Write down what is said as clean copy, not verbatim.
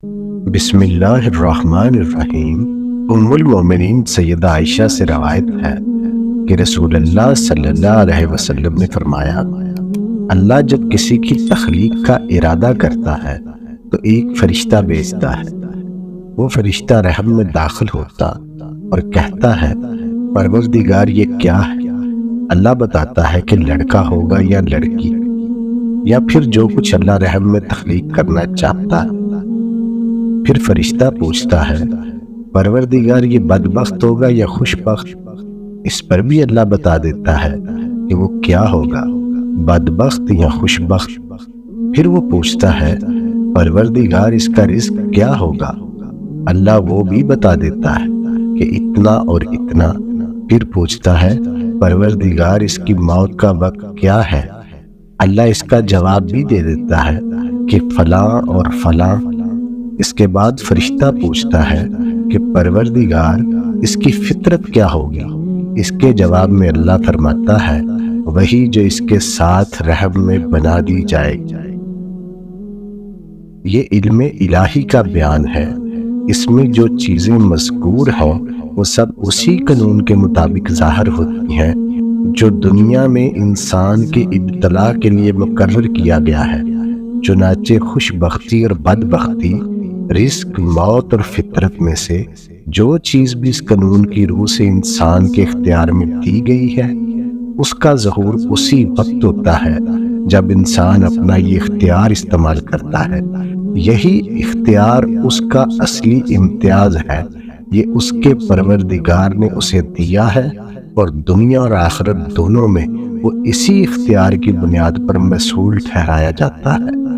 بسم اللہ الرحمن الرحیم۔ ام المومنین سیدہ عائشہ سے روایت ہے کہ رسول اللہ صلی اللہ علیہ وسلم نے فرمایا، اللہ جب کسی کی تخلیق کا ارادہ کرتا ہے تو ایک فرشتہ بھیجتا ہے۔ وہ فرشتہ رحم میں داخل ہوتا اور کہتا ہے، پروردگار یہ کیا ہے؟ اللہ بتاتا ہے کہ لڑکا ہوگا یا لڑکی، یا پھر جو کچھ اللہ رحم میں تخلیق کرنا چاہتا ہے۔ پھر فرشتہ پوچھتا ہے، پروردگار یہ بدبخت ہوگا یا خوش بخت؟ اس پر بھی اللہ بتا دیتا ہے کہ وہ کیا ہوگا، بدبخت یا خوش بخت۔ پھر وہ پوچھتا ہے، پروردگار اس کا رزق کیا ہوگا؟ اللہ وہ بھی بتا دیتا ہے کہ اتنا اور اتنا۔ پھر پوچھتا ہے، پروردگار اس کی موت کا وقت کیا ہے؟ اللہ اس کا جواب بھی دے دیتا ہے کہ فلاں اور فلاں۔ اس کے بعد فرشتہ پوچھتا ہے کہ پروردگار اس کی فطرت کیا ہوگی؟ اس کے جواب میں اللہ فرماتا ہے، وہی جو اس کے ساتھ رحم میں بنا دی جائے۔ یہ علم الہی کا بیان ہے۔ اس میں جو چیزیں مذکور ہیں وہ سب اسی قانون کے مطابق ظاہر ہوتی ہیں جو دنیا میں انسان کے ابتلا کے لیے مقرر کیا گیا ہے۔ چنانچہ خوش بختی اور بدبختی، رزق، موت اور فطرت میں سے جو چیز بھی اس قانون کی روح سے انسان کے اختیار میں دی گئی ہے، اس کا ظہور اسی وقت ہوتا ہے جب انسان اپنا یہ اختیار استعمال کرتا ہے۔ یہی اختیار اس کا اصلی امتیاز ہے۔ یہ اس کے پروردگار نے اسے دیا ہے اور دنیا اور آخرت دونوں میں وہ اسی اختیار کی بنیاد پر مسئول ٹھہرایا جاتا ہے۔